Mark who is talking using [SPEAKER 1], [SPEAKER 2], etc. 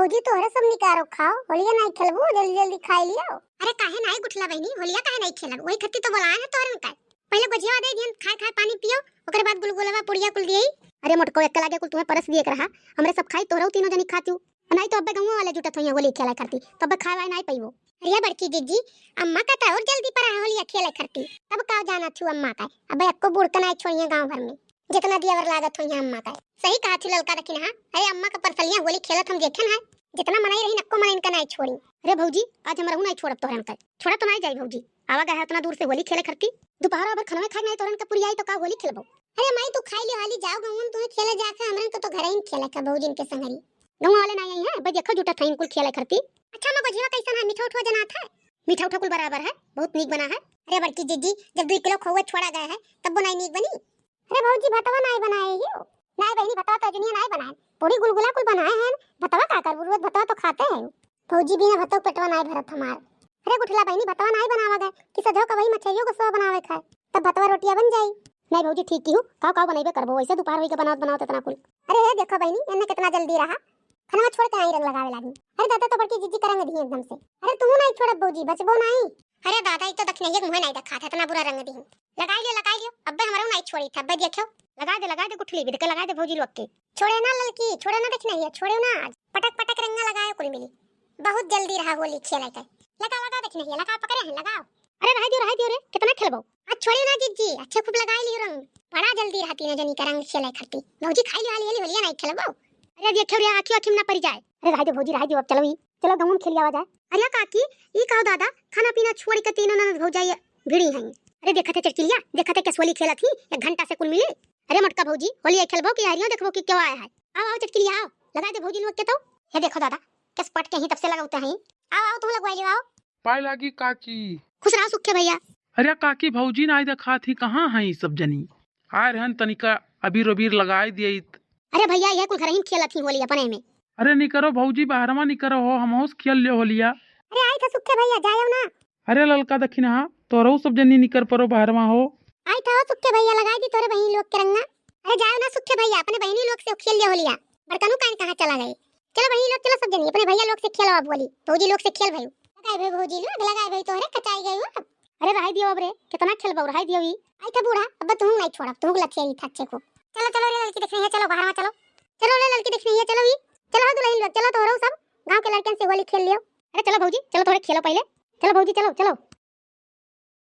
[SPEAKER 1] भौजी तोहरे सब निकारो खाओ, होलिया नहीं खेलबू, जल्दी जल्दी खाई लियो। अरे काहे नहीं गुठला बहनी, होलिया काहे नहीं खेलब, वही खत्ती तो बोलाए है तोहरे में का। पहले गुजिया दे दियन, खाए खाए पानी पियो, ओकरे बाद गुलगुलवा पुड़िया कुल दियई। अरे मोटको एक लागे कुल तुम्हें परस दिए रहा, हमरे सब खाई तोहरो तीनों जनी खातू। नहीं तो अबे गांव वाले जुटत होइया होली खेला करती, तब खाए नहीं पईबो। अरे बड़की जीजी, अम्मा का तो और जल्दी पर होलिया खेले करती, तब का जाना थू अम्मा का। अबे एको बुड़का नहीं छोड़िया गांव भर में, जितना दियावर लागत होइया अम्मा का। सही कहा थी ललका रखिन हां, अरे अम्मा का परसलिया होली खेलत हम देखन है, जितना मनाई रही नक्को मनाई इनका नहीं छोड़ी। अरे भौजी आज हम रहू नहीं छोड़ब तोहरे में, छोड़ा तो नहीं जाई भौजी, आवा गए उतना दूर से होली खेले करती। दोपहर अबर खाना खाए नहीं तोरन का पूरी आई तो का होली खेलबो। अरे माई तू खाई ले हाली जाओ गांव में, तुम्हें खेले जाके हमरन को तो घर ही खेले का भौजी के संगरी। गांव वाले नहीं आई है, बे देखो जुटा थईन कुल खेले करती। अच्छा मैं गजिया कैसन है, मीठा उठवा जनात है? मीठा उठा कुल बराबर है, बहुत नीक बना है। अरे बड़की जीजी जब 2 किलो खोवा छोड़ा गया है तब बनाई नीक बनी। अरे भौजी भतवा नहीं बनाए हो, नहीं बहनी भतवा तो जुनिया नहीं बनाए, पूरी गुलगुला कुल बनाए हैं। भतवा का कर बुरवत भतवा तो खाते हैं भौजी, बिना भतवा पेटवा नहीं भरत हमार। अरे गुठला बहनी भतवा नहीं बनावा गए कि सजो का वही मछलियों को सो बनावे खाए, तब भतवा रोटियां बन जाई। नहीं भौजी ठीक की हूं, का बनैबे करबो, वैसे दोपहर होई के बनावत इतना कुल। अरे हे देखो बहनी एने कितना जल्दी रहा, खाना छोड़ के आई रंग लगावे लागी। अरे दादा तो बड़की जीजी करेंगे दी एकदम से। अरे तू नहीं छोड़ भौजी, बचबो नहीं। अरे दादा ये तो दखनैया मुंह नहीं देखा था, इतना बुरा रंग दी। लगाई लियो अब्बे हमारा नहीं छोड़ी था, अब्बे देखो लगा दे गुठली भी लगा दे भौजी लोग के। छोड़े ना ललकी, छोड़े ना दखनैया, छोड़े ना, आज पटक पटक रंगा लगाए कुल मिली। बहुत जल्दी रहा होली खेले के। लगा दखनैया, लगा पकड़े हैं लगाओ। अरे रह दियो रे, कितना खेलबो आज, छोड़ी ना जीजी, अच्छे खूब लगाई लियो रंग, बड़ा जल्दी रहती ना जनी का रंग खेले करती। भौजी खाई ली हाली होलिया नहीं खेलबो। अरे देखो रे आखी ना पड़ जाए। अरे रह दे अब चलो गांव में खेलिया जाए। अरे काकी ई कहो दादा खाना पीना छोड़ के तीनों ननद भौजाई भिड़ी हैं। अरे देखते चटकिलिया, देखते कैसे होली खेलत ही, 1 घंटा से कुल मिले। अरे मटका भौजी होली खेलबो कि यारियो देखबो कि क्यों आया है। आओ चटकिलिया आओ, लगा दे भौजी लोग के। तो ये देखो दादा किस पट के ही तब से लगाते हैं। आओ तुम लगवाई लो, आओ
[SPEAKER 2] पाए लागी काकी।
[SPEAKER 1] खुश रहो सुखे भैया।
[SPEAKER 2] अरे काकी भौजी ना देखा थी, कहाँ है ये सब जनी? आए रहन तनिका अबीर लगाई दिए।
[SPEAKER 1] अरे भैया यह कुल घर ही खेलत ही होली अपने में।
[SPEAKER 2] अरे निकरो भौजी बाहरमा निकरो हो, हम होस खेल ले होलिया।
[SPEAKER 1] अरे आई था सुखे भैया जायो ना।
[SPEAKER 2] अरे ललका दखिन हां तोरो सब जनी निकर परो बाहरमा हो।
[SPEAKER 1] आई था सुखे भैया लगाई दी तोरे बहनी लोग के रंगा। अरे जाओ ना सुखे भैया, अपने बहनी लोग से खेल ले होलिया। बड़कनू कहां चला गए? चलो बहनी लोग चलो सब जनी अपने भैया लोग से खेलो अब होली। भौजी लोग से खेल भाई, लगाए भाई भौजी लोग लगाए भाई तोरे कचाई गई हो। अरे रह दियो अब रे, कितना खेलबो, रह दियो ई। आई था बूढ़ा अब तू नहीं छोड़ा, तू लथिया था अच्छे को। चलो रे लड़की देखनी है, चलो बाहर में चलो रे लड़की देखनी है, चलो ई चलो दुल्हन लोग चलो, तो सब गांव के लड़कन से होली खेल लियो। अरे चलो भौजी चलो थोड़े खेलो पहले, चलो भौजी चलो।